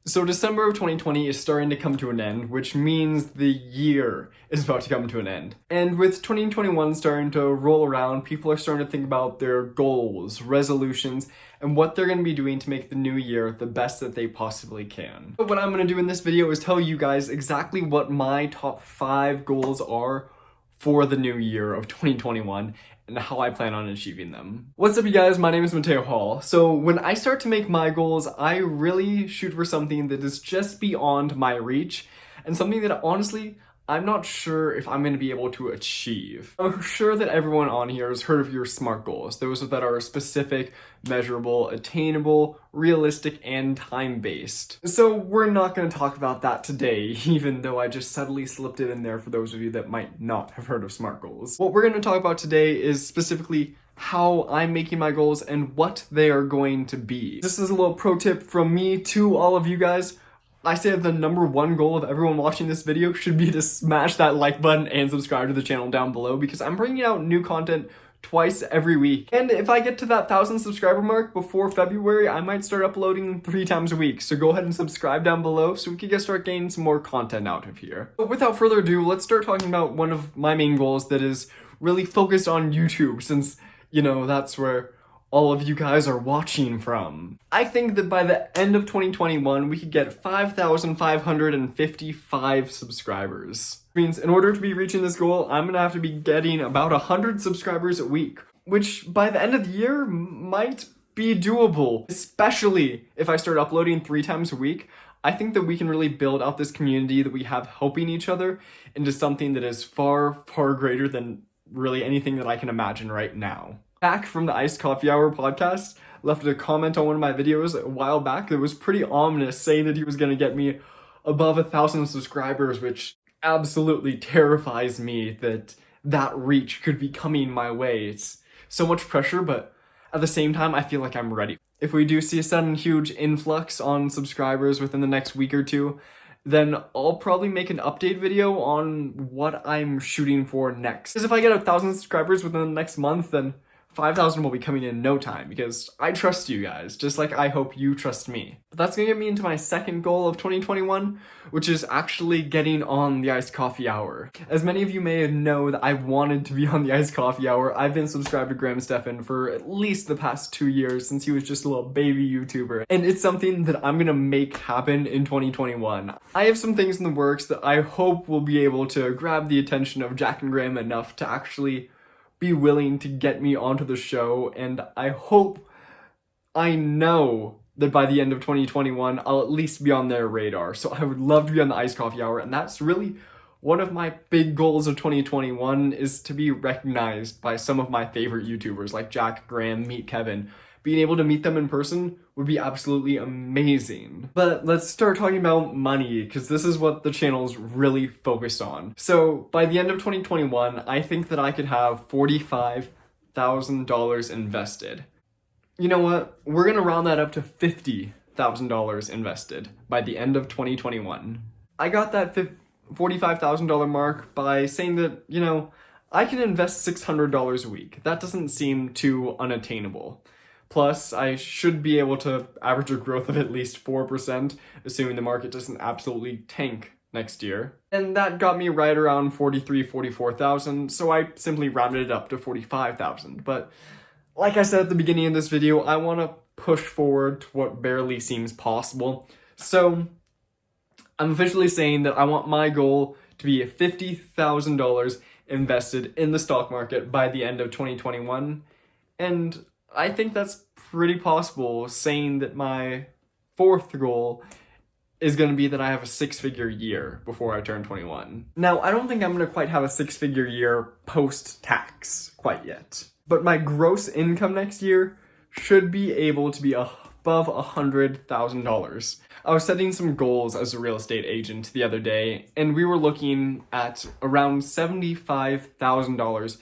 So December of 2020 is starting to come to an end, which means the year is about to come to an end. And with 2021 starting to roll around, people are starting to think about their goals, resolutions, and what they're going to be doing to make the new year the best that they possibly can. But what I'm going to do in this video is tell you guys exactly what my top 5 goals are for the new year of 2021 and how I plan on achieving them. What's up, you guys? My name is Mateo Hall. So when I start to make my goals, I really shoot for something that is just beyond my reach and something that honestly, I'm not sure if I'm going to be able to achieve. I'm sure that everyone on here has heard of your SMART goals, those that are specific, measurable, attainable, realistic, and time-based. So we're not going to talk about that today, even though I just subtly slipped it in there for those of you that might not have heard of SMART goals. What we're going to talk about today is specifically how I'm making my goals and what they are going to be. This is a little pro tip from me to all of you guys. I say that the number 1 goal of everyone watching this video should be to smash that like button and subscribe to the channel down below, because I'm bringing out new content twice every week. And if I get to that 1,000 subscriber mark before February, I might start uploading 3 times a week. So go ahead and subscribe down below so we can start getting some more content out of here. But without further ado, let's start talking about one of my main goals that is really focused on YouTube, since, you know, that's where all of you guys are watching from. I think that by the end of 2021, we could get 5,555 subscribers. Which means in order to be reaching this goal, I'm gonna have to be getting about 100 subscribers a week, which by the end of the year might be doable, especially if I start uploading 3 times a week. I think that we can really build out this community that we have helping each other into something that is far, far greater than really anything that I can imagine right now. Back from the Iced Coffee Hour podcast left a comment on one of my videos a while back that was pretty ominous, saying that he was going to get me above 1,000 subscribers, which absolutely terrifies me that that reach could be coming my way. It's so much pressure, but at the same time, I feel like I'm ready. If we do see a sudden huge influx on subscribers within the next week or two, then I'll probably make an update video on what I'm shooting for next. Because if I get 1,000 subscribers within the next month, then 5,000 will be coming in no time, because I trust you guys, just like I hope you trust me. But that's gonna get me into my second goal of 2021, which is actually getting on the Iced Coffee Hour. As many of you may know that I've wanted to be on the Iced Coffee Hour. I've been subscribed to Stephan for at least the past 2 years, since he was just a little baby YouTuber. And it's something that I'm gonna make happen in 2021. I have some things in the works that I hope will be able to grab the attention of Jack and Graham enough to actually be willing to get me onto the show, and I know that by the end of 2021, I'll at least be on their radar. So I would love to be on the Iced Coffee Hour, and that's really one of my big goals of 2021, is to be recognized by some of my favorite YouTubers like Jack, Graham, Meet Kevin. Being able to meet them in person would be absolutely amazing. But let's start talking about money, because this is what the channel's really focused on. So by the end of 2021, I think that I could have $45,000 invested. You know what? We're gonna round that up to $50,000 invested by the end of 2021. I got that $45,000 mark by saying that, you know, I can invest $600 a week. That doesn't seem too unattainable. Plus, I should be able to average a growth of at least 4%, assuming the market doesn't absolutely tank next year. And that got me right around 44,000, so I simply rounded it up to 45,000. But like I said at the beginning of this video, I want to push forward to what barely seems possible. So I'm officially saying that I want my goal to be $50,000 invested in the stock market by the end of 2021. And I think that's pretty possible, saying that my 4th goal is going to be that I have a 6-figure year before I turn 21. Now, I don't think I'm going to quite have a 6-figure year post-tax quite yet, but my gross income next year should be able to be above $100,000. I was setting some goals as a real estate agent the other day, and we were looking at around $75,000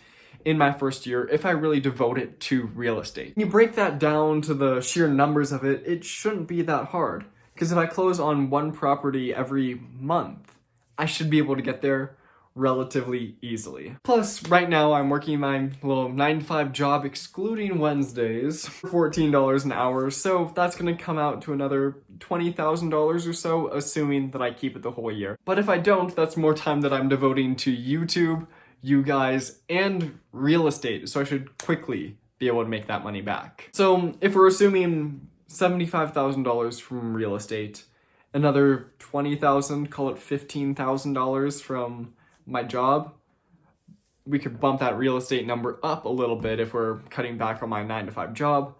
in my first year if I really devote it to real estate. When you break that down to the sheer numbers of it, it shouldn't be that hard. Because if I close on one property every month, I should be able to get there relatively easily. Plus, right now I'm working my little 9 to 5 job excluding Wednesdays for $14 an hour, so that's gonna come out to another $20,000 or so, assuming that I keep it the whole year. But if I don't, that's more time that I'm devoting to YouTube, you guys, and real estate, so I should quickly be able to make that money back. So if we're assuming $75,000 from real estate, another $20,000, call it $15,000 from my job, we could bump that real estate number up a little bit if we're cutting back on my 9 to 5 job.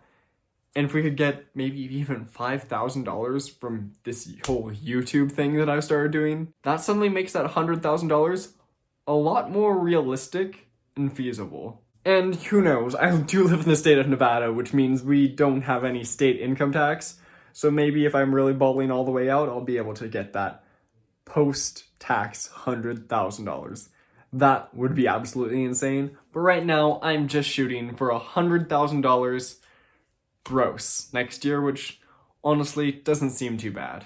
And if we could get maybe even $5,000 from this whole YouTube thing that I started doing, that suddenly makes that $100,000 a lot more realistic and feasible. And who knows, I do live in the state of Nevada, which means we don't have any state income tax. So maybe if I'm really balling all the way out, I'll be able to get that post-tax $100,000. That would be absolutely insane. But right now, I'm just shooting for $100,000 gross next year, which honestly doesn't seem too bad.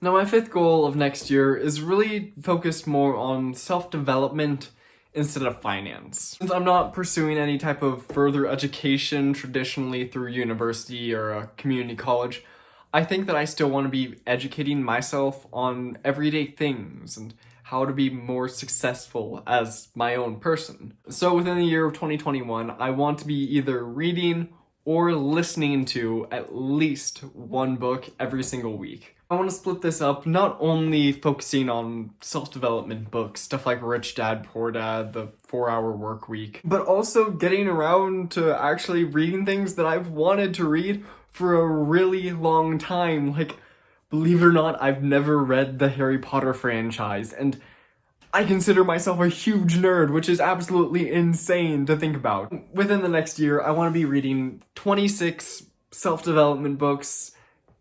Now, my 5th goal of next year is really focused more on self-development instead of finance. Since I'm not pursuing any type of further education traditionally through university or a community college, I think that I still want to be educating myself on everyday things and how to be more successful as my own person. So within the year of 2021, I want to be either reading or listening to at least one book every single week. I want to split this up, not only focusing on self-development books, stuff like Rich Dad, Poor Dad, The 4-Hour Work Week, but also getting around to actually reading things that I've wanted to read for a really long time. Like, believe it or not, I've never read the Harry Potter franchise, and I consider myself a huge nerd, which is absolutely insane to think about. Within the next year, I want to be reading 26 self-development books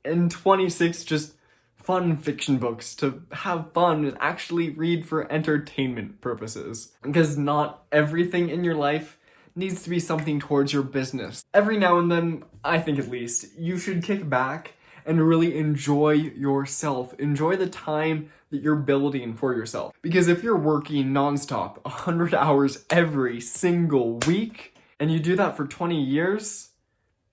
and 26 just fun fiction books to have fun and actually read for entertainment purposes. Because not everything in your life needs to be something towards your business. Every now and then, I think at least, you should kick back and really enjoy yourself. Enjoy the time that you're building for yourself. Because if you're working nonstop 100 hours every single week, and you do that for 20 years,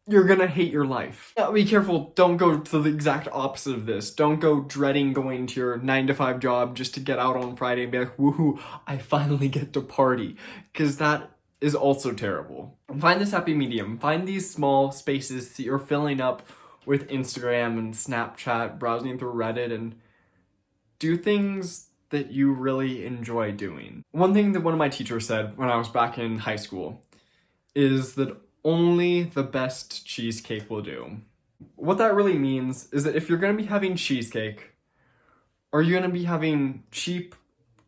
you're gonna hate your life. Now, be careful, don't go to the exact opposite of this. Don't go dreading going to your 9 to 5 job just to get out on Friday and be like, woohoo, I finally get to party. Because that is also terrible. Find this happy medium. Find these small spaces that you're filling up with Instagram and Snapchat, browsing through Reddit, and do things that you really enjoy doing. One thing that one of my teachers said when I was back in high school is that only the best cheesecake will do. What that really means is that if you're gonna be having cheesecake, are you gonna be having cheap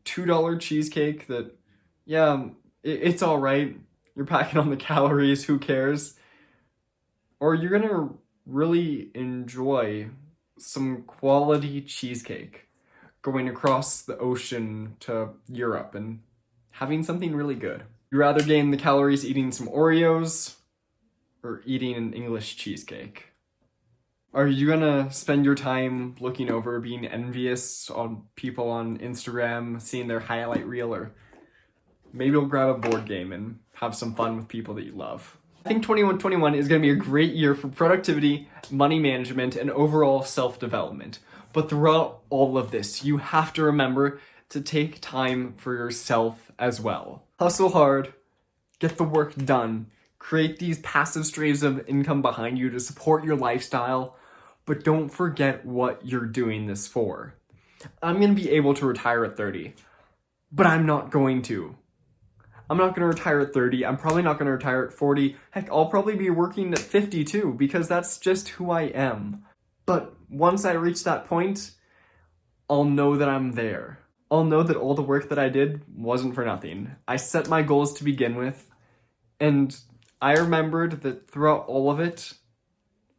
$2 cheesecake that, yeah, it's all right, you're packing on the calories, who cares? Or you're gonna really enjoy some quality cheesecake going across the ocean to Europe and having something really good. You'd rather gain the calories eating some Oreos or eating an English cheesecake? Are you gonna spend your time looking over, being envious on people on Instagram, seeing their highlight reel, or maybe you'll grab a board game and have some fun with people that you love? I think 2021 is gonna be a great year for productivity, money management, and overall self-development. But throughout all of this, you have to remember to take time for yourself as well. Hustle hard, get the work done, create these passive streams of income behind you to support your lifestyle, but don't forget what you're doing this for. I'm gonna be able to retire at 30, but I'm not going to. I'm not gonna retire at 30, I'm probably not gonna retire at 40, heck, I'll probably be working at 50 too, because that's just who I am. But once I reach that point, I'll know that I'm there. I'll know that all the work that I did wasn't for nothing. I set my goals to begin with, and I remembered that throughout all of it,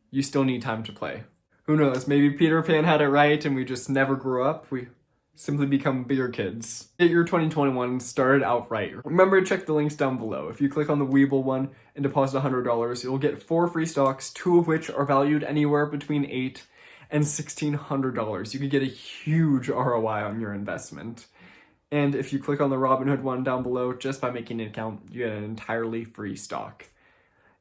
you still need time to play. Who knows, maybe Peter Pan had it right and we just never grew up. We simply become bigger kids. Get your 2021 started out right. Remember to check the links down below. If you click on the Webull one and deposit $100, you'll get 4 free stocks, 2 of which are valued anywhere between $800 and $1,600. You could get a huge ROI on your investment. And if you click on the Robinhood one down below, just by making an account, you get an entirely free stock.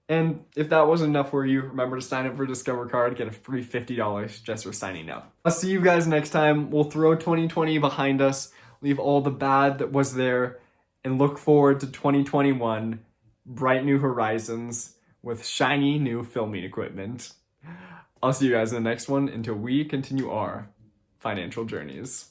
And if that wasn't enough for you, remember to sign up for Discover Card, get a free $50 just for signing up. I'll see you guys next time. We'll throw 2020 behind us, leave all the bad that was there, and look forward to 2021, bright new horizons with shiny new filming equipment. I'll see you guys in the next one until we continue our financial journeys.